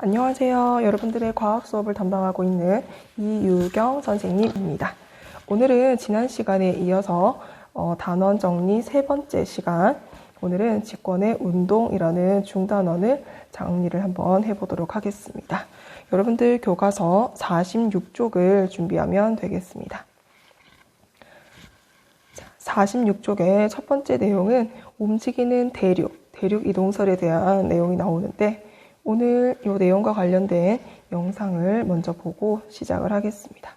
안녕하세요. 여러분들의 과학 수업을 담당하고 있는 이유경 선생님입니다. 오늘은 지난 시간에 이어서 단원 정리 세 번째 시간, 오늘은 직권의 운동이라는 중단원을 정리를 한번 해보도록 하겠습니다. 여러분들 교과서 46쪽을 준비하면 되겠습니다. 46쪽의 첫 번째 내용은 움직이는 대륙 이동설에 대한 내용이 나오는데, 오늘 이 내용과 관련된 영상을 먼저 보고 시작을 하겠습니다.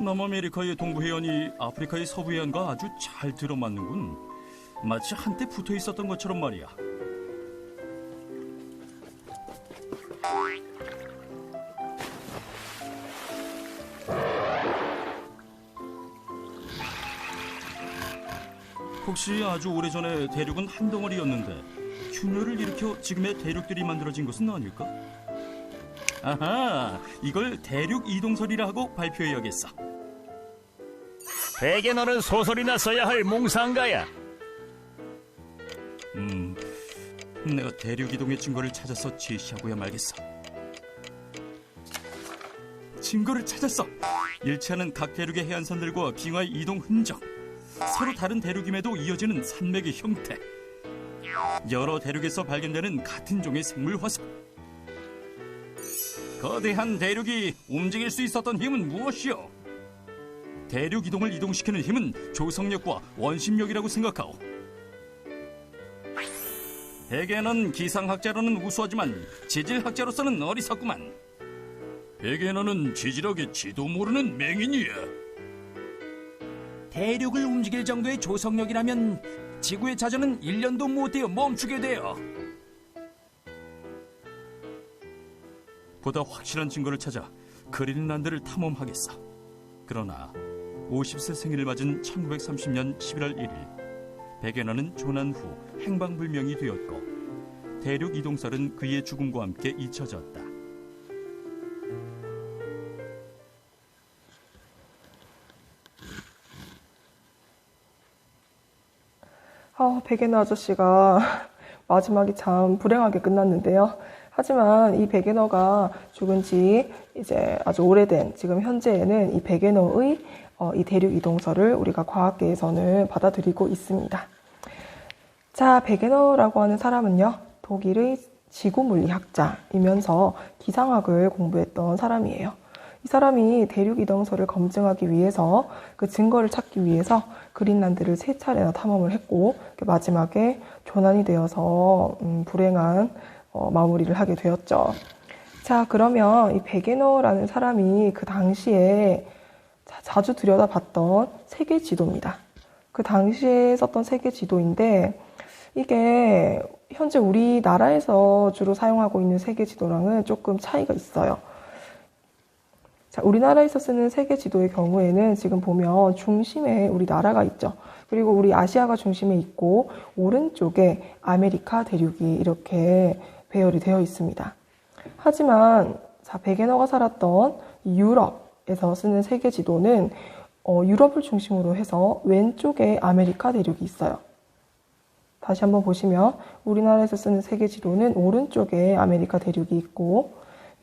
남아메리카의 동부 해안이 아프리카의 서부 해안과 아주 잘 들어맞는군. 마치 한때 붙어 있었던 것처럼 말이야. 혹시 아주 오래전에 대륙은 한 덩어리였는데 균열을 일으켜 지금의 대륙들이 만들어진 것은 아닐까? 아하, 이걸 대륙 이동설이라 하고 발표해야겠어. 베개 너는 소설이나 써야 할 몽상가야. 내가 대륙 이동의 증거를 찾아서 제시하고야 말겠어. 증거를 찾았어. 일치하는 각 대륙의 해안선들과 빙하의 이동 흔적, 서로 다른 대륙임에도 이어지는 산맥의 형태, 여러 대륙에서 발견되는 같은 종의 생물 화석. 거대한 대륙이 움직일 수 있었던 힘은 무엇이요? 대륙 이동을 이동시키는 힘은 조성력과 원심력이라고 생각하오. 베게너는 기상학자로는 우수하지만 지질학자로서는 어리석구만. 베게너는 지질학의 지도 모르는 맹인이야. 대륙을 움직일 정도의 조성력이라면 지구의 자전은 1년도 못 되어 멈추게 돼요. 보다 확실한 증거를 찾아 그린란드를 탐험하겠어. 그러나 50세 생일을 맞은 1930년 11월 1일 베게너는 조난 후 행방불명이 되었고 대륙 이동설은 그의 죽음과 함께 잊혀졌다. 베게너 아저씨가 마지막이 참 불행하게 끝났는데요. 하지만 이 베게너가 죽은 지 이제 아주 오래된 지금 현재에는 이 베게너의 이 대륙 이동설을 우리가 과학계에서는 받아들이고 있습니다. 자, 베게너라고 하는 사람은요, 독일의 지구물리학자이면서 기상학을 공부했던 사람이에요. 이 사람이 대륙 이동설을 검증하기 위해서 그 증거를 찾기 위해서 그린란드를 3차례나 탐험을 했고, 마지막에 조난이 되어서 불행한 마무리를 하게 되었죠. 자, 그러면 이 베게너라는 사람이 그 당시에 자주 들여다봤던 세계 지도입니다. 그 당시에 썼던 세계 지도인데, 이게 현재 우리나라에서 주로 사용하고 있는 세계 지도랑은 조금 차이가 있어요. 자, 우리나라에서 쓰는 세계 지도의 경우에는 지금 보면 중심에 우리나라가 있죠. 그리고 우리 아시아가 중심에 있고 오른쪽에 아메리카 대륙이 이렇게 배열이 되어 있습니다. 하지만 자, 베게너가 살았던 유럽에서 쓰는 세계 지도는 유럽을 중심으로 해서 왼쪽에 아메리카 대륙이 있어요. 다시 한번 보시면 우리나라에서 쓰는 세계 지도는 오른쪽에 아메리카 대륙이 있고,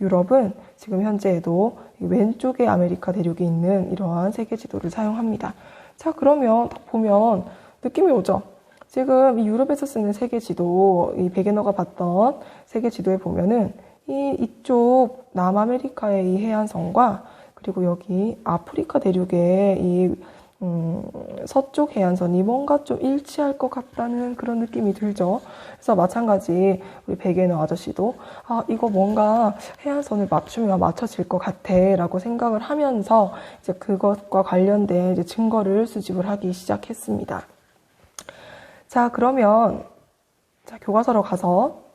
유럽은 지금 현재에도 왼쪽에 아메리카 대륙이 있는 이러한 세계 지도를 사용합니다. 자, 그러면 딱 보면 느낌이 오죠? 지금 이 유럽에서 쓰는 세계 지도, 이 베게너가 봤던 세계 지도에 보면은 이쪽 남아메리카의 이 해안선과 그리고 여기 아프리카 대륙의 이 서쪽 해안선이 뭔가 좀 일치할 것 같다는 그런 느낌이 들죠. 그래서 마찬가지 우리 베게너 아저씨도 이거 뭔가 해안선을 맞추면 맞춰질 것 같아 라고 생각을 하면서 이제 그것과 관련된 이제 증거를 수집을 하기 시작했습니다. 자, 그러면 자, 교과서로 가서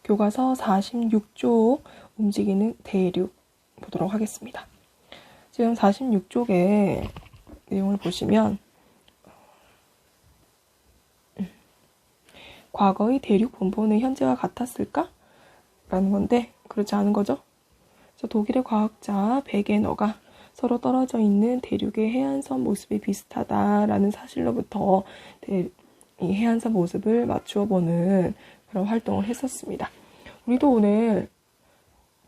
교과서 46쪽 움직이는 대륙 보도록 하겠습니다. 지금 46쪽의 내용을 보시면 과거의 대륙 분포는 현재와 같았을까? 라는 건데 그렇지 않은 거죠. 그래서 독일의 과학자 베게너가 서로 떨어져 있는 대륙의 해안선 모습이 비슷하다라는 사실로부터 이 해안선 모습을 맞추어 보는 그런 활동을 했었습니다. 우리도 오늘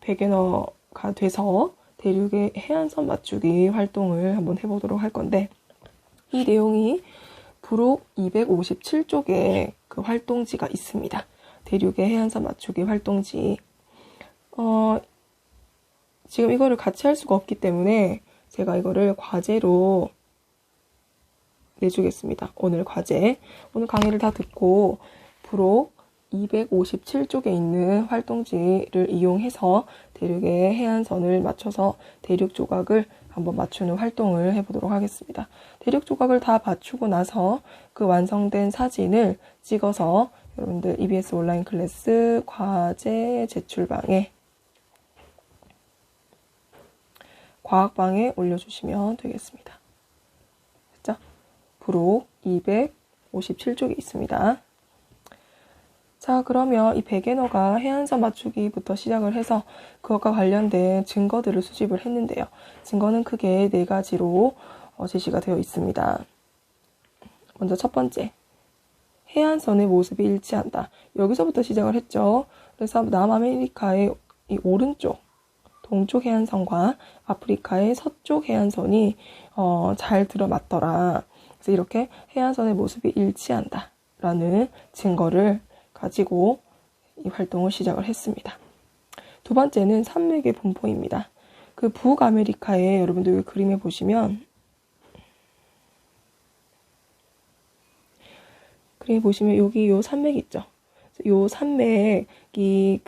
베게너가 돼서 대륙의 해안선 맞추기 활동을 한번 해보도록 할 건데, 이 내용이 부록 257쪽에 그 활동지가 있습니다. 대륙의 해안선 맞추기 활동지. 지금 이거를 같이 할 수가 없기 때문에 제가 이거를 과제로 내주겠습니다. 오늘 과제. 오늘 강의를 다 듣고 부록 257쪽에 있는 활동지를 이용해서 대륙의 해안선을 맞춰서 대륙 조각을 한번 맞추는 활동을 해보도록 하겠습니다. 대륙 조각을 다 맞추고 나서 그 완성된 사진을 찍어서 여러분들 EBS 온라인 클래스 과제 제출방에 과학방에 올려주시면 되겠습니다. 됐죠? 부록 257쪽에 있습니다. 자, 그러면 이 베게너가 해안선 맞추기부터 시작을 해서 그것과 관련된 증거들을 수집을 했는데요. 증거는 크게 4가지로 제시가 되어 있습니다. 먼저 첫 번째, 해안선의 모습이 일치한다. 여기서부터 시작을 했죠. 그래서 남아메리카의 이 오른쪽, 동쪽 해안선과 아프리카의 서쪽 해안선이 잘 들어맞더라. 그래서 이렇게 해안선의 모습이 일치한다 라는 증거를 가지고 이 활동을 시작을 했습니다. 두 번째는 산맥의 분포입니다. 그 북아메리카에 여러분들 그림에 보시면 여기 요 산맥 있죠. 요 산맥이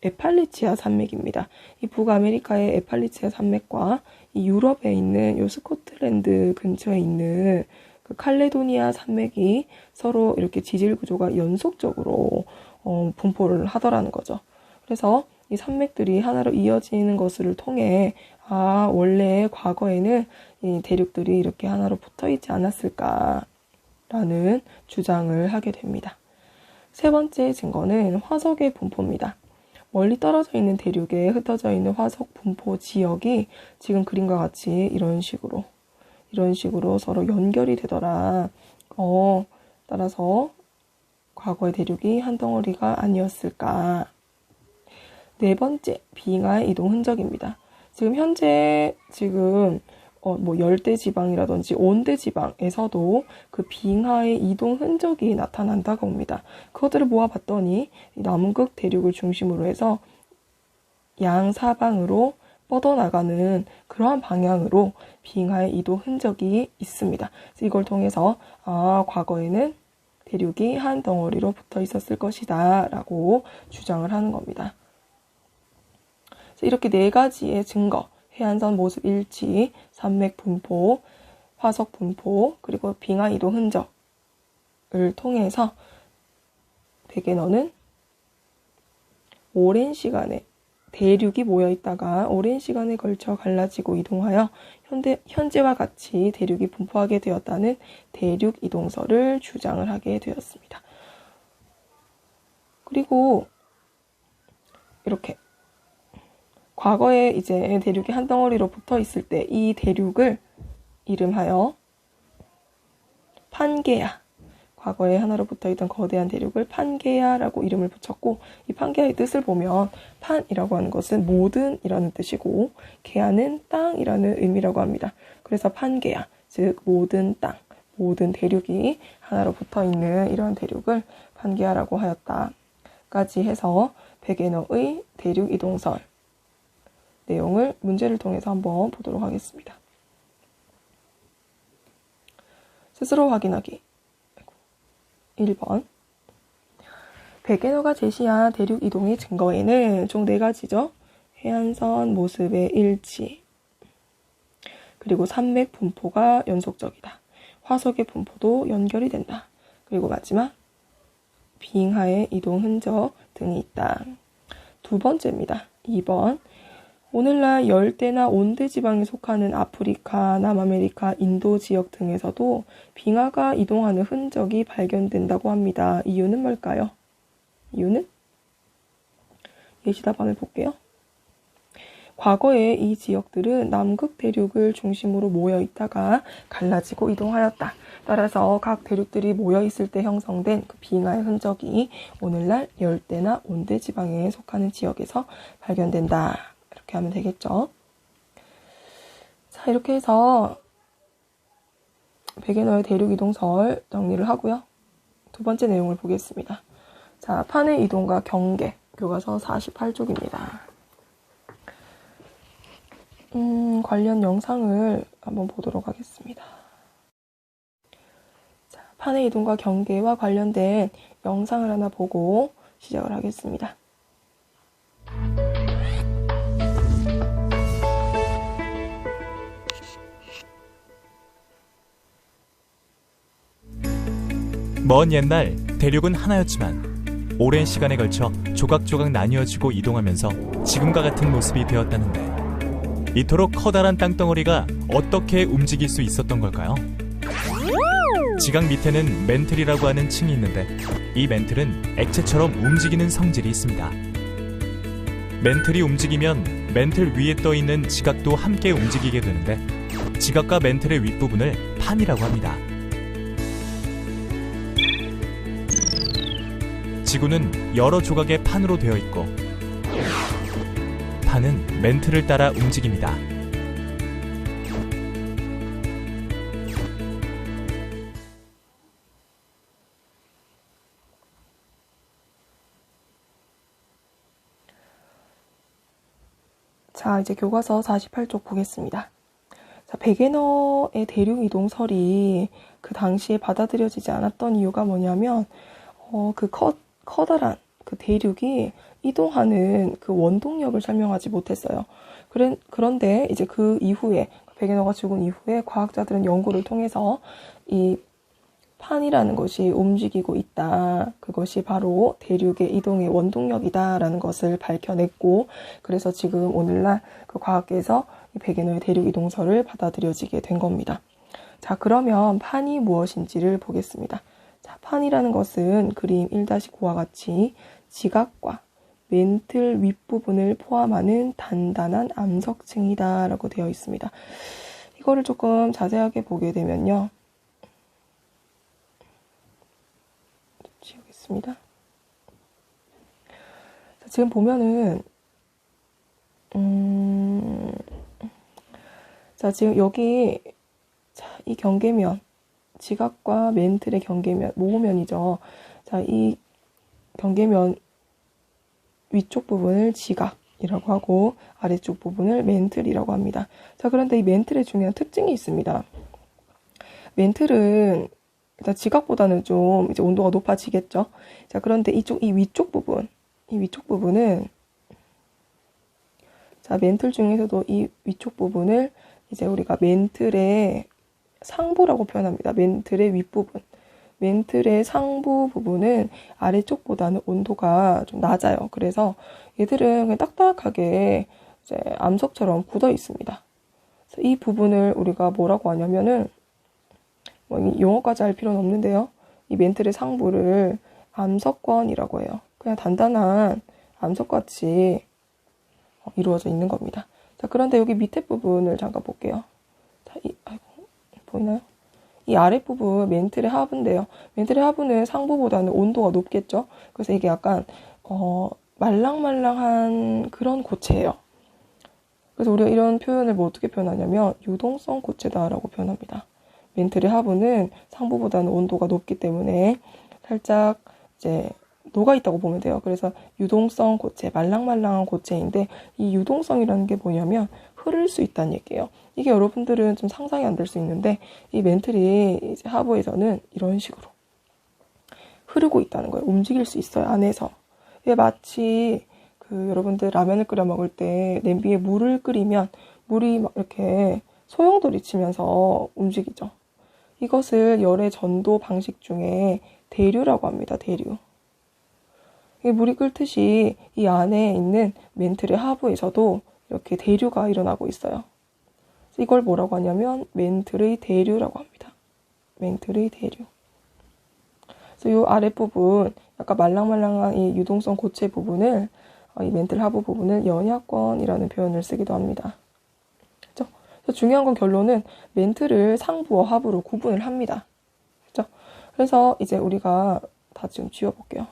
에팔리치아 산맥입니다. 이 북아메리카의 에팔리치아 산맥과 이 유럽에 있는 요 스코틀랜드 근처에 있는 그 칼레도니아 산맥이 서로 이렇게 지질 구조가 연속적으로 분포를 하더라는 거죠. 그래서 이 산맥들이 하나로 이어지는 것을 통해 원래 과거에는 이 대륙들이 이렇게 하나로 붙어 있지 않았을까라는 주장을 하게 됩니다. 세 번째 증거는 화석의 분포입니다. 멀리 떨어져 있는 대륙에 흩어져 있는 화석 분포 지역이 지금 그림과 같이 이런 식으로 서로 연결이 되더라. 따라서 과거의 대륙이 한 덩어리가 아니었을까. 네 번째, 빙하의 이동 흔적입니다. 현재 열대 지방이라든지 온대 지방에서도 그 빙하의 이동 흔적이 나타난다고 합니다. 그것들을 모아봤더니 남극 대륙을 중심으로 해서 양사방으로 뻗어나가는 그러한 방향으로 빙하의 이동 흔적이 있습니다. 이걸 통해서 과거에는 대륙이 한 덩어리로 붙어 있었을 것이다 라고 주장을 하는 겁니다. 이렇게 4가지의 증거, 해안선 모습 일치, 산맥 분포, 화석 분포, 그리고 빙하 이동 흔적을 통해서 베게너는 오랜 시간에 대륙이 모여있다가 오랜 시간에 걸쳐 갈라지고 이동하여 현재와 같이 대륙이 분포하게 되었다는 대륙 이동설을 주장을 하게 되었습니다. 그리고 이렇게 과거에 이제 대륙이 한 덩어리로 붙어 있을 때 이 대륙을 이름하여 판게아, 과거에 하나로 붙어있던 거대한 대륙을 판게아라고 이름을 붙였고, 이 판게아의 뜻을 보면 판이라고 하는 것은 모든이라는 뜻이고 게아는 땅이라는 의미라고 합니다. 그래서 판게아, 즉 모든 땅, 모든 대륙이 하나로 붙어있는 이런 대륙을 판게아라고 하였다까지 해서 베게너의 대륙 이동설 내용을 문제를 통해서 한번 보도록 하겠습니다. 스스로 확인하기. 1번. 베게너가 제시한 대륙 이동의 증거에는 총 4가지죠. 해안선 모습의 일치, 그리고 산맥 분포가 연속적이다. 화석의 분포도 연결이 된다. 그리고 마지막, 빙하의 이동 흔적 등이 있다. 두 번째입니다. 2번. 오늘날 열대나 온대 지방에 속하는 아프리카, 남아메리카, 인도 지역 등에서도 빙하가 이동하는 흔적이 발견된다고 합니다. 이유는 뭘까요? 이유는? 예시답안을 볼게요. 과거에 이 지역들은 남극 대륙을 중심으로 모여 있다가 갈라지고 이동하였다. 따라서 각 대륙들이 모여 있을 때 형성된 그 빙하의 흔적이 오늘날 열대나 온대 지방에 속하는 지역에서 발견된다. 이렇게 하면 되겠죠. 자, 이렇게 해서 베게너의 대륙 이동설 정리를 하고요. 두 번째 내용을 보겠습니다. 자, 판의 이동과 경계, 교과서 48쪽입니다. 관련 영상을 한번 보도록 하겠습니다. 자, 판의 이동과 경계와 관련된 영상을 하나 보고 시작을 하겠습니다. 먼 옛날 대륙은 하나였지만 오랜 시간에 걸쳐 조각조각 나뉘어지고 이동하면서 지금과 같은 모습이 되었다는데 이토록 커다란 땅덩어리가 어떻게 움직일 수 있었던 걸까요? 지각 밑에는 멘틀이라고 하는 층이 있는데 이 멘틀은 액체처럼 움직이는 성질이 있습니다. 멘틀이 움직이면 멘틀 위에 떠있는 지각도 함께 움직이게 되는데 지각과 멘틀의 윗부분을 판이라고 합니다. 지구는 여러 조각의 판으로 되어 있고 판은 멘틀을 따라 움직입니다. 자, 이제 교과서 48쪽 보겠습니다. 자, 베게너의 대륙 이동설이 그 당시에 받아들여지지 않았던 이유가 뭐냐면 그 커다란 그 대륙이 이동하는 그 원동력을 설명하지 못했어요. 그런데 이제 그 이후에 베게너가 죽은 이후에 과학자들은 연구를 통해서 이 판이라는 것이 움직이고 있다. 그것이 바로 대륙의 이동의 원동력이다라는 것을 밝혀냈고, 그래서 지금 오늘날 그 과학계에서 이 베게너의 대륙 이동설을 받아들여지게 된 겁니다. 자, 그러면 판이 무엇인지를 보겠습니다. 자, 판이라는 것은 그림 1-9와 같이 지각과 멘틀 윗부분을 포함하는 단단한 암석층이다 라고 되어 있습니다. 이거를 조금 자세하게 보게 되면요. 지우겠습니다. 자, 지금 보면은 자, 지금 여기 이 경계면 지각과 멘틀의 경계면, 모호면이죠. 자, 이 경계면 위쪽 부분을 지각이라고 하고 아래쪽 부분을 멘틀이라고 합니다. 자, 그런데 이 멘틀의 중요한 특징이 있습니다. 멘틀은 일단 지각보다는 좀 이제 온도가 높아지겠죠. 자, 그런데 이 위쪽 부분은 자, 멘틀 중에서도 이 위쪽 부분을 이제 우리가 멘틀의 상부라고 표현합니다. 멘틀의 윗부분. 멘틀의 상부 부분은 아래쪽보다는 온도가 좀 낮아요. 그래서 얘들은 그냥 딱딱하게 이제 암석처럼 굳어 있습니다. 그래서 이 부분을 우리가 뭐라고 하냐면은 용어까지 할 필요는 없는데요. 이 멘틀의 상부를 암석권이라고 해요. 그냥 단단한 암석같이 이루어져 있는 겁니다. 자, 그런데 여기 밑에 부분을 잠깐 볼게요. 자, 보이나요? 이 아랫부분 멘틀의 하부인데요. 멘틀의 하부는 상부보다는 온도가 높겠죠. 그래서 이게 약간 말랑말랑한 그런 고체예요. 그래서 우리가 이런 표현을 뭐 어떻게 표현하냐면 유동성 고체다라고 표현합니다. 멘틀의 하부는 상부보다는 온도가 높기 때문에 살짝 이제 녹아 있다고 보면 돼요. 그래서 유동성 고체, 말랑말랑한 고체인데 이 유동성이라는 게 뭐냐면 흐를 수 있다는 얘기예요. 이게 여러분들은 좀 상상이 안 될 수 있는데 이 멘틀이 이제 하부에서는 이런 식으로 흐르고 있다는 거예요. 움직일 수 있어요, 안에서. 이게 마치 그 여러분들 라면을 끓여 먹을 때 냄비에 물을 끓이면 물이 막 이렇게 소용돌이 치면서 움직이죠. 이것을 열의 전도 방식 중에 대류라고 합니다. 대류. 물이 끓듯이 이 안에 있는 멘틀의 하부에서도 이렇게 대류가 일어나고 있어요. 이걸 뭐라고 하냐면 멘틀의 대류라고 합니다. 멘틀의 대류. 그래서 이 아랫부분, 약간 말랑말랑한 이 유동성 고체 부분을, 이 멘틀 하부 부분을 연약권이라는 표현을 쓰기도 합니다. 그렇죠? 그래서 중요한 건 결론은 멘틀을 상부와 하부로 구분을 합니다. 그렇죠? 그래서 이제 우리가 다 지금 지워볼게요.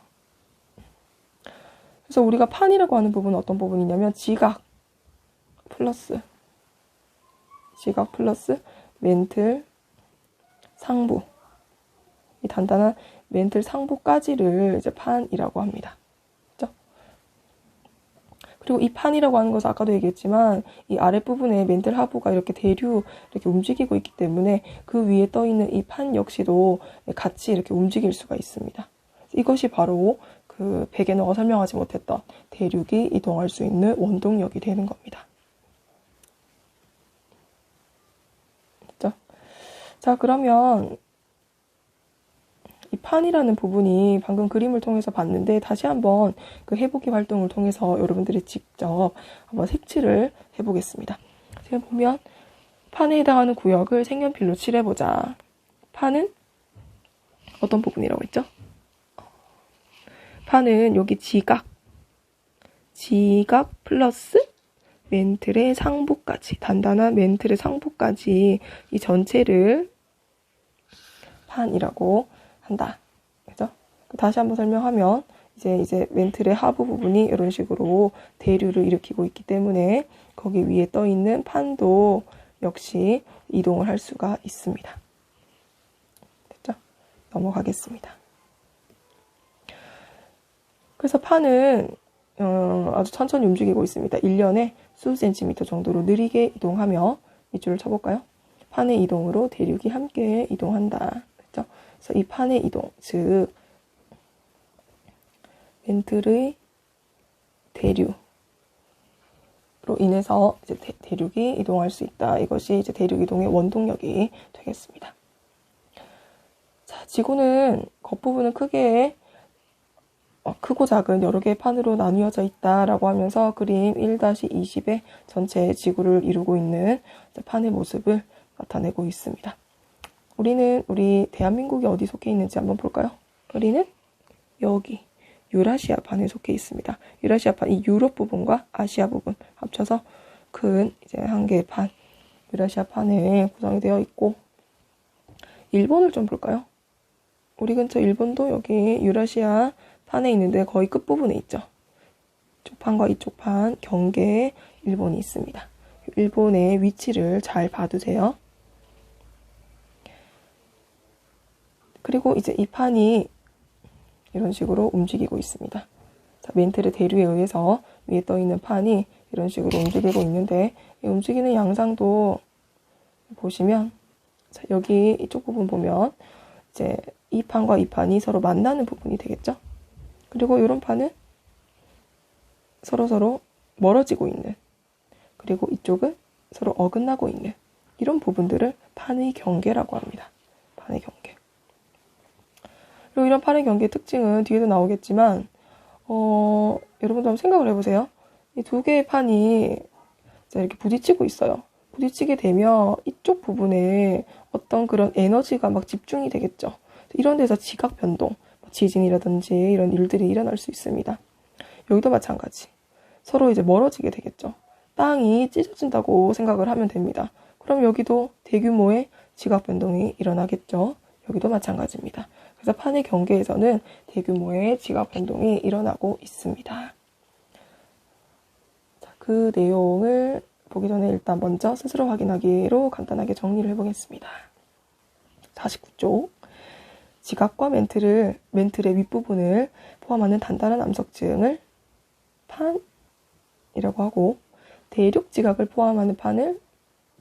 그래서 우리가 판이라고 하는 부분은 어떤 부분이냐면 지각 플러스 멘틀 상부, 이 단단한 멘틀 상부까지를 이제 판이라고 합니다. 그렇죠? 그리고 이 판이라고 하는 것은 아까도 얘기했지만 이 아랫부분에 멘틀 하부가 이렇게 대류 이렇게 움직이고 있기 때문에 그 위에 떠 있는 이 판 역시도 같이 이렇게 움직일 수가 있습니다. 이것이 바로 그 베게너가 설명하지 못했던 대륙이 이동할 수 있는 원동력이 되는 겁니다. 그렇죠? 자, 그러면 이 판이라는 부분이 방금 그림을 통해서 봤는데 다시 한번 그 해보기 활동을 통해서 여러분들이 직접 한번 색칠을 해보겠습니다. 지금 보면 판에 해당하는 구역을 색연필로 칠해보자. 판은 어떤 부분이라고 했죠? 판은 여기 지각 플러스 멘틀의 상부까지, 단단한 멘틀의 상부까지 이 전체를 판이라고 한다. 그죠? 다시 한번 설명하면 이제 멘틀의 하부 부분이 이런 식으로 대류를 일으키고 있기 때문에 거기 위에 떠 있는 판도 역시 이동을 할 수가 있습니다. 됐죠? 넘어가겠습니다. 그래서 판은 아주 천천히 움직이고 있습니다. 1년에 수 센티미터 정도로 느리게 이동하며 밑줄을 쳐볼까요? 판의 이동으로 대륙이 함께 이동한다. 그렇죠? 그래서 이 판의 이동, 즉 멘틀의 대류로 인해서 이제 대륙이 이동할 수 있다. 이것이 이제 대륙 이동의 원동력이 되겠습니다. 자, 지구는 겉부분은 크고 작은 여러 개의 판으로 나뉘어져 있다라고 하면서 그림 1-20의 전체 지구를 이루고 있는 판의 모습을 나타내고 있습니다. 우리 대한민국이 어디 속해 있는지 한번 볼까요? 우리는 여기 유라시아 판에 속해 있습니다. 유라시아 판, 이 유럽 부분과 아시아 부분 합쳐서 큰 이제 한 개의 판, 유라시아 판에 구성이 되어 있고, 일본을 좀 볼까요? 우리 근처 일본도 여기 유라시아 판에 있는데 거의 끝부분에 있죠. 이쪽 판과 이쪽 판 경계에 일본이 있습니다. 일본의 위치를 잘 봐두세요. 그리고 이제 이 판이 이런 식으로 움직이고 있습니다. 자, 멘틀의 대류에 의해서 위에 떠 있는 판이 이런 식으로 움직이고 있는데, 이 움직이는 양상도 보시면, 자, 여기 이쪽 부분 보면 이제 이 판과 이 판이 서로 만나는 부분이 되겠죠. 그리고 이런 판은 서로 멀어지고 있는, 그리고 이쪽은 서로 어긋나고 있는 이런 부분들을 판의 경계라고 합니다. 판의 경계. 그리고 이런 판의 경계의 특징은 뒤에도 나오겠지만 여러분도 한번 생각을 해보세요. 이 두 개의 판이 이렇게 부딪히고 있어요. 부딪히게 되면 이쪽 부분에 어떤 그런 에너지가 막 집중이 되겠죠. 이런 데서 지각 변동, 지진이라든지 이런 일들이 일어날 수 있습니다. 여기도 마찬가지. 서로 이제 멀어지게 되겠죠. 땅이 찢어진다고 생각을 하면 됩니다. 그럼 여기도 대규모의 지각 변동이 일어나겠죠. 여기도 마찬가지입니다. 그래서 판의 경계에서는 대규모의 지각 변동이 일어나고 있습니다. 자, 그 내용을 보기 전에 일단 먼저 스스로 확인하기로 간단하게 정리를 해보겠습니다. 49쪽. 지각과 멘틀의 윗부분을 포함하는 단단한 암석층을 판이라고 하고, 대륙 지각을 포함하는 판을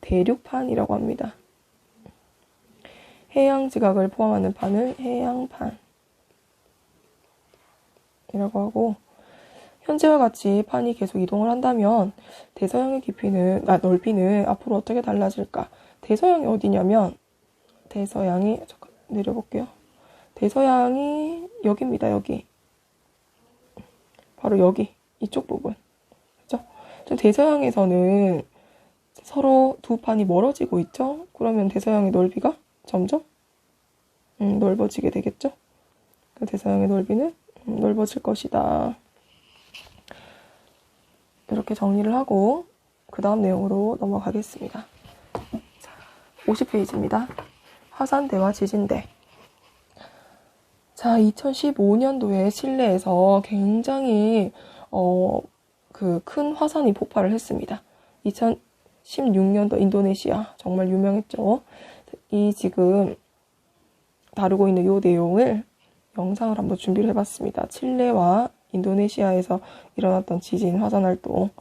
대륙판이라고 합니다. 해양 지각을 포함하는 판을 해양판이라고 하고, 현재와 같이 판이 계속 이동을 한다면 대서양의 넓이는 앞으로 어떻게 달라질까? 대서양이 어디냐면, 잠깐 내려볼게요. 대서양이 여기입니다. 여기. 바로 여기. 이쪽 부분. 그렇죠? 좀 대서양에서는 서로 두 판이 멀어지고 있죠? 그러면 대서양의 넓이가 점점 넓어지게 되겠죠? 그 대서양의 넓이는 넓어질 것이다. 이렇게 정리를 하고 그 다음 내용으로 넘어가겠습니다. 50페이지입니다. 화산대와 지진대. 자, 2015년도에 칠레에서 굉장히 큰 화산이 폭발을 했습니다. 2016년도 인도네시아 정말 유명했죠. 이 지금 다루고 있는 이 내용을 영상을 한번 준비를 해봤습니다. 칠레와 인도네시아에서 일어났던 지진 화산 활동.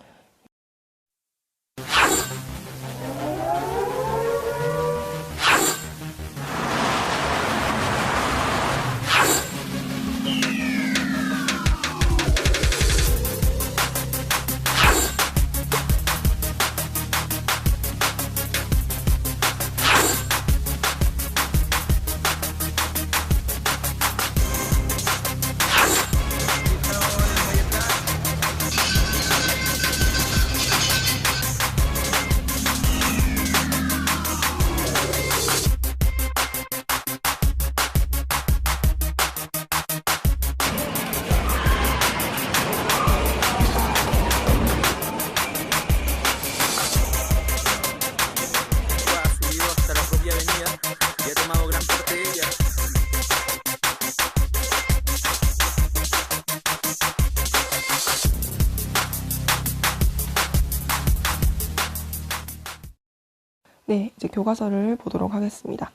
네, 이제 교과서를 보도록 하겠습니다.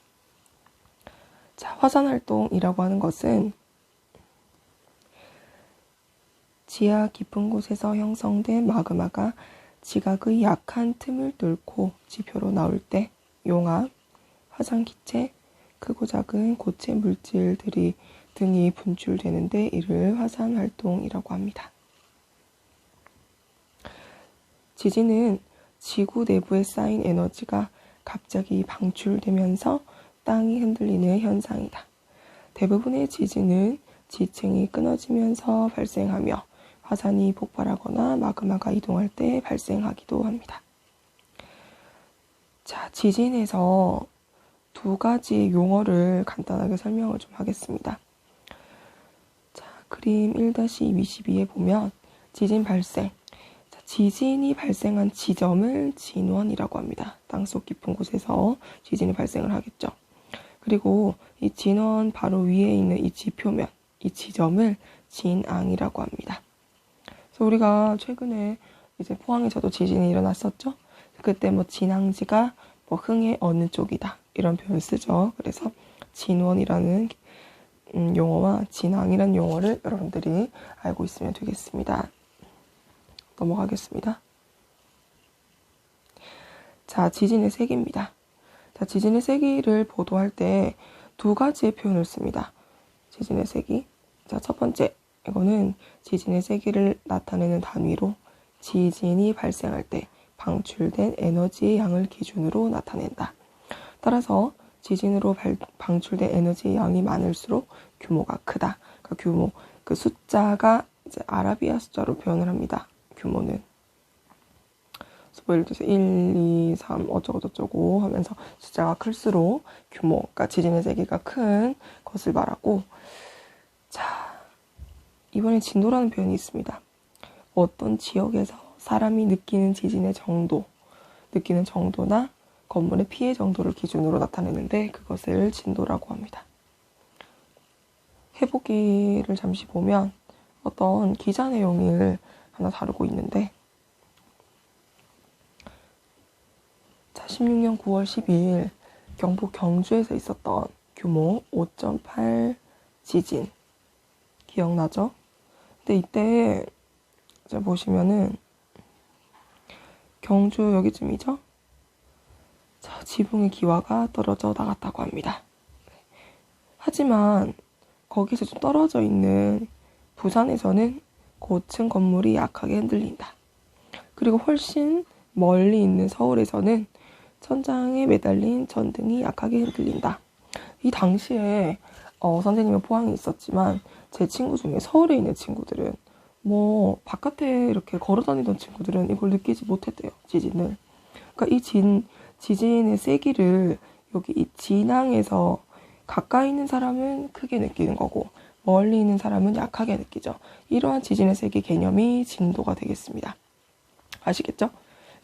자, 화산활동이라고 하는 것은 지하 깊은 곳에서 형성된 마그마가 지각의 약한 틈을 뚫고 지표로 나올 때 용암, 화산기체, 크고 작은 고체 물질들이 등이 분출되는데 이를 화산활동이라고 합니다. 지진은 지구 내부에 쌓인 에너지가 갑자기 방출되면서 땅이 흔들리는 현상이다. 대부분의 지진은 지층이 끊어지면서 발생하며 화산이 폭발하거나 마그마가 이동할 때 발생하기도 합니다. 자, 지진에서 두 가지 용어를 간단하게 설명을 좀 하겠습니다. 자, 그림 1-22에 보면 지진 발생. 지진이 발생한 지점을 진원이라고 합니다. 땅속 깊은 곳에서 지진이 발생을 하겠죠. 그리고 이 진원 바로 위에 있는 이 지표면, 이 지점을 진앙이라고 합니다. 그래서 우리가 최근에 이제 포항에서도 지진이 일어났었죠. 그때 뭐 진앙지가 뭐 흥의 어느 쪽이다 이런 표현을 쓰죠. 그래서 진원이라는 용어와 진앙이라는 용어를 여러분들이 알고 있으면 되겠습니다. 넘어가겠습니다. 자, 지진의 세기입니다. 자, 지진의 세기를 보도할 때 두 가지의 표현을 씁니다. 지진의 세기. 자, 첫 번째, 이거는 지진의 세기를 나타내는 단위로 지진이 발생할 때 방출된 에너지의 양을 기준으로 나타낸다. 따라서 지진으로 방출된 에너지의 양이 많을수록 규모가 크다. 그 규모, 그 숫자가 이제 아라비아 숫자로 표현을 합니다. 규모는. 뭐 예를 들어서 1, 2, 3 어쩌고저쩌고 하면서 숫자가 클수록 규모, 그러니까 지진의 세기가 큰 것을 말하고, 자, 이번에 진도라는 표현이 있습니다. 어떤 지역에서 사람이 느끼는 지진의 정도, 느끼는 정도나 건물의 피해 정도를 기준으로 나타내는데 그것을 진도라고 합니다. 해보기를 잠시 보면 어떤 기자 내용을 하나 다루고 있는데, 자, 16년 9월 12일 경북 경주에서 있었던 규모 5.8 지진 기억나죠? 근데 이때 자, 보시면은 경주 여기쯤이죠? 자, 지붕의 기와가 떨어져 나갔다고 합니다. 하지만 거기서 좀 떨어져 있는 부산에서는 고층 건물이 약하게 흔들린다. 그리고 훨씬 멀리 있는 서울에서는 천장에 매달린 전등이 약하게 흔들린다. 이 당시에 선생님은 포항에 있었지만 제 친구 중에 서울에 있는 친구들은 뭐 바깥에 이렇게 걸어 다니던 친구들은 이걸 느끼지 못했대요. 지진을. 그러니까 이 지진의 세기를 여기 이 진앙에서 가까이 있는 사람은 크게 느끼는 거고 멀리 있는 사람은 약하게 느끼죠. 이러한 지진의 세기 개념이 진도가 되겠습니다. 아시겠죠?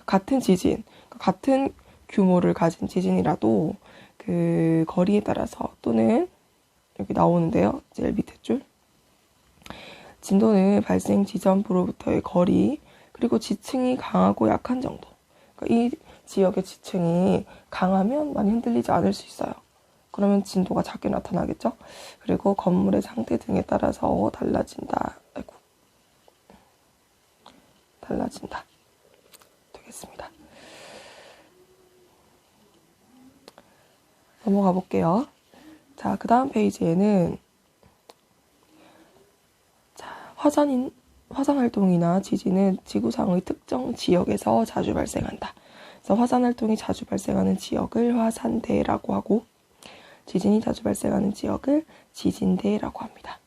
같은 지진, 같은 규모를 가진 지진이라도 그 거리에 따라서 또는 여기 나오는데요. 제일 밑에 줄. 진도는 발생 지점부로부터의 거리, 그리고 지층이 강하고 약한 정도. 그러니까 이 지역의 지층이 강하면 많이 흔들리지 않을 수 있어요. 그러면 진도가 작게 나타나겠죠? 그리고 건물의 상태 등에 따라서 달라진다. 아이고. 달라진다. 되겠습니다. 넘어가 볼게요. 자, 그 다음 페이지에는 화산 활동이나 지진은 지구상의 특정 지역에서 자주 발생한다. 그래서 화산 활동이 자주 발생하는 지역을 화산대라고 하고 지진이 자주 발생하는 지역을 지진대라고 합니다.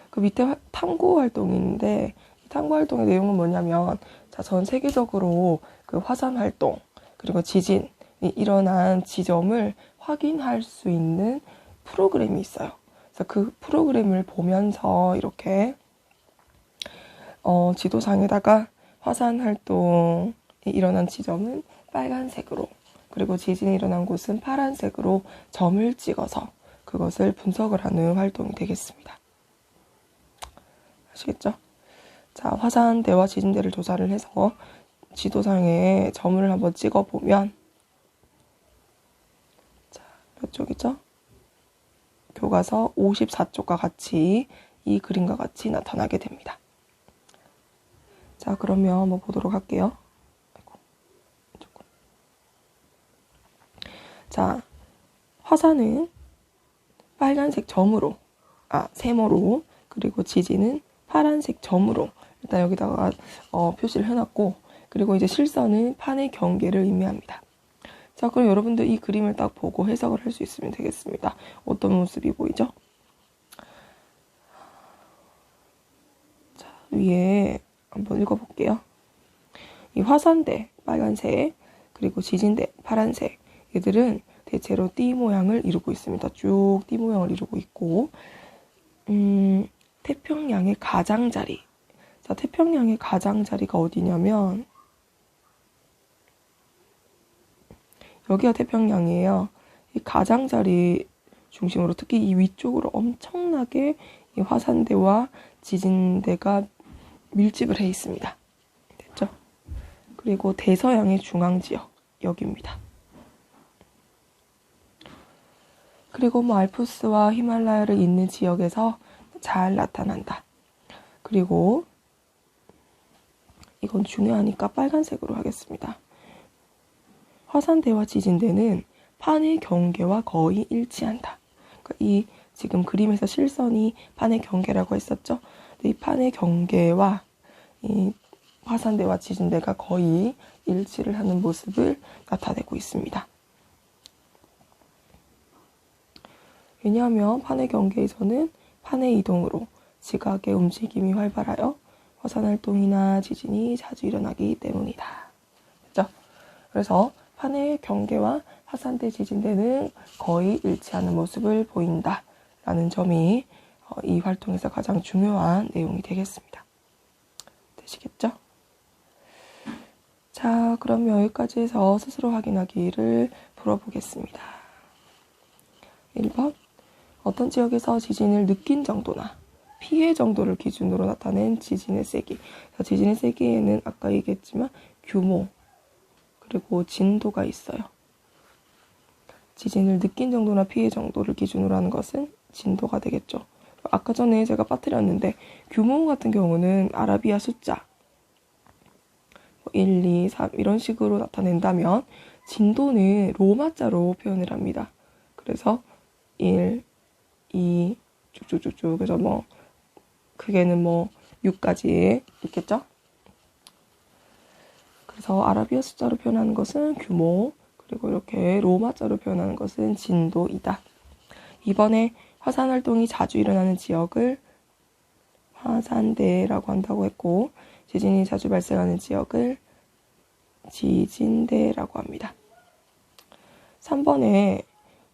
그 밑에 탐구 활동이 있는데 이 탐구 활동의 내용은 뭐냐면 전 세계적으로 그 화산 활동 그리고 지진이 일어난 지점을 확인할 수 있는 프로그램이 있어요. 그래서 그 프로그램을 보면서 이렇게 지도상에다가 화산 활동이 일어난 지점은 빨간색으로 그리고 지진이 일어난 곳은 파란색으로 점을 찍어서 그것을 분석을 하는 활동이 되겠습니다. 아시겠죠? 자, 화산대와 지진대를 조사를 해서 지도상에 점을 한번 찍어보면 자, 몇 쪽이죠? 교과서 54쪽과 같이 이 그림과 같이 나타나게 됩니다. 자, 그러면 한번 보도록 할게요. 자, 화산은 빨간색 점으로, 세모로, 그리고 지진은 파란색 점으로 일단 여기다가 표시를 해놨고, 그리고 이제 실선은 판의 경계를 의미합니다. 자, 그럼 여러분들 이 그림을 딱 보고 해석을 할 수 있으면 되겠습니다. 어떤 모습이 보이죠? 자, 위에 한번 읽어볼게요. 이 화산대 빨간색, 그리고 지진대 파란색, 얘들은 대체로 띠 모양을 이루고 있습니다. 쭉 띠 모양을 이루고 있고, 태평양의 가장자리. 자, 태평양의 가장자리가 어디냐면 여기가 태평양이에요. 이 가장자리 중심으로 특히 이 위쪽으로 엄청나게 이 화산대와 지진대가 밀집을 해 있습니다. 됐죠? 그리고 대서양의 중앙지역 여기입니다. 그리고 뭐 알프스와 히말라야를 잇는 지역에서 잘 나타난다. 그리고 이건 중요하니까 빨간색으로 하겠습니다. 화산대와 지진대는 판의 경계와 거의 일치한다. 그러니까 이 지금 그림에서 실선이 판의 경계라고 했었죠. 이 판의 경계와 이 화산대와 지진대가 거의 일치를 하는 모습을 나타내고 있습니다. 왜냐하면 판의 경계에서는 판의 이동으로 지각의 움직임이 활발하여 화산활동이나 지진이 자주 일어나기 때문이다. 그렇죠? 그래서 판의 경계와 화산대 지진대는 거의 일치하는 모습을 보인다. 라는 점이 이 활동에서 가장 중요한 내용이 되겠습니다. 되시겠죠? 자, 그럼 여기까지 해서 스스로 확인하기를 풀어보겠습니다. 1번. 어떤 지역에서 지진을 느낀 정도나 피해 정도를 기준으로 나타낸 지진의 세기. 지진의 세기에는 아까 얘기했지만 규모 그리고 진도가 있어요. 지진을 느낀 정도나 피해 정도를 기준으로 하는 것은 진도가 되겠죠. 아까 전에 제가 빠뜨렸는데 규모 같은 경우는 아라비아 숫자 1, 2, 3 이런 식으로 나타낸다면 진도는 로마자로 표현을 합니다. 그래서 1, 2 쭉쭉쭉쭉 그래서 뭐 크게는 뭐 6까지 있겠죠? 그래서 아라비아 숫자로 표현하는 것은 규모, 그리고 이렇게 로마자로 표현하는 것은 진도이다. 이번에 화산 활동이 자주 일어나는 지역을 화산대라고 한다고 했고, 지진이 자주 발생하는 지역을 지진대라고 합니다. 3번에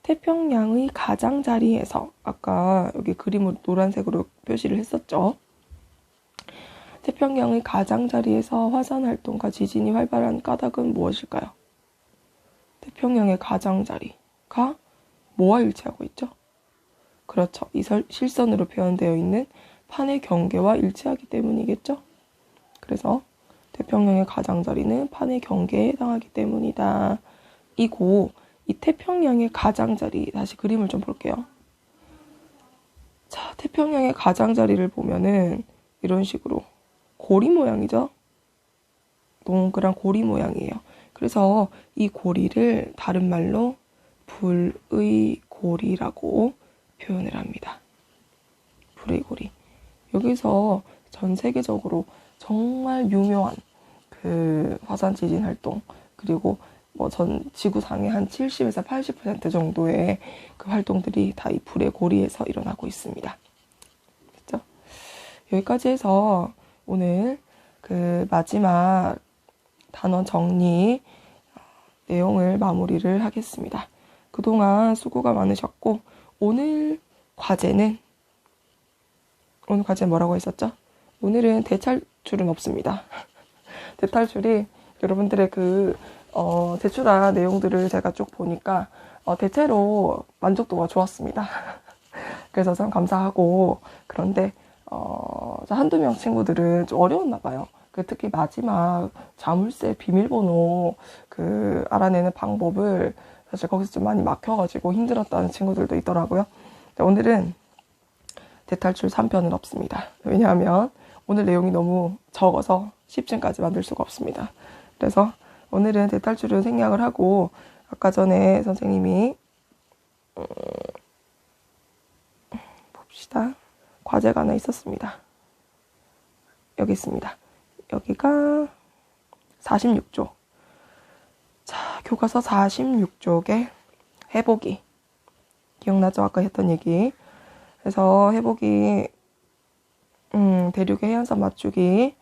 태평양의 가장자리에서, 아까 여기 그림으로 노란색으로 표시를 했었죠. 태평양의 가장자리에서 화산 활동과 지진이 활발한 까닭은 무엇일까요? 태평양의 가장자리가 뭐와 일치하고 있죠? 그렇죠. 이 실선으로 표현되어 있는 판의 경계와 일치하기 때문이겠죠? 그래서 태평양의 가장자리는 판의 경계에 해당하기 때문이다. 이고, 이 태평양의 가장자리, 다시 그림을 좀 볼게요. 자, 태평양의 가장자리를 보면은 이런 식으로 고리 모양이죠? 동그란 고리 모양이에요. 그래서 이 고리를 다른 말로 불의 고리라고 표현을 합니다. 불의 고리. 여기서 전 세계적으로 정말 유명한 그 화산 지진 활동, 그리고 뭐 전 지구상의 한 70에서 80% 정도의 그 활동들이 다 이 불의 고리에서 일어나고 있습니다. 그렇죠? 여기까지 해서 오늘 그 마지막 단원 정리 내용을 마무리를 하겠습니다. 그동안 수고가 많으셨고, 오늘 과제는 뭐라고 했었죠? 오늘은 대탈출은 없습니다. 대탈출이 여러분들의 제출한 내용들을 제가 쭉 보니까 대체로 만족도가 좋았습니다. 그래서 참 감사하고, 그런데 한두 명 친구들은 좀 어려웠나 봐요. 특히 마지막 자물쇠 비밀번호 알아내는 방법을 사실 거기서 좀 많이 막혀가지고 힘들었다는 친구들도 있더라고요. 오늘은 대탈출 3편은 없습니다. 왜냐하면 오늘 내용이 너무 적어서 10층까지 만들 수가 없습니다. 그래서 오늘은 대탈출을 생략을 하고, 아까 전에 선생님이 봅시다. 과제가 하나 있었습니다. 여기 있습니다. 여기가 46조. 자, 교과서 46쪽에 해보기. 기억나죠? 아까 했던 얘기. 그래서 해보기, 대륙의 해안선 맞추기.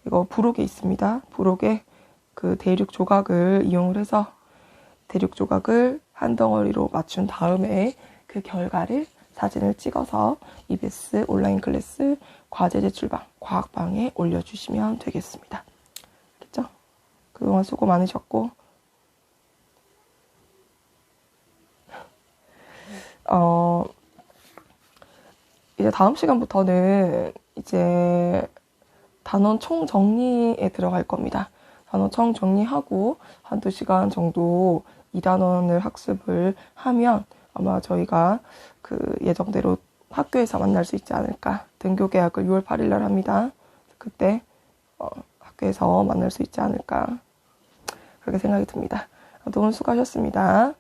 이거 부록에 있습니다. 부록에 그 대륙 조각을 이용을 해서 대륙 조각을 한 덩어리로 맞춘 다음에 그 결과를 사진을 찍어서 EBS 온라인 클래스 과제 제출방, 과학방에 올려주시면 되겠습니다. 알겠죠? 그동안 수고 많으셨고, 이제 다음 시간부터는 이제 단원 총 정리에 들어갈 겁니다. 단원 총 정리하고 한두 시간 정도 2단원을 학습을 하면 아마 저희가 예정대로 학교에서 만날 수 있지 않을까. 등교 계약을 6월 8일 날 합니다. 그때 학교에서 만날 수 있지 않을까. 그렇게 생각이 듭니다. 오늘 수고하셨습니다.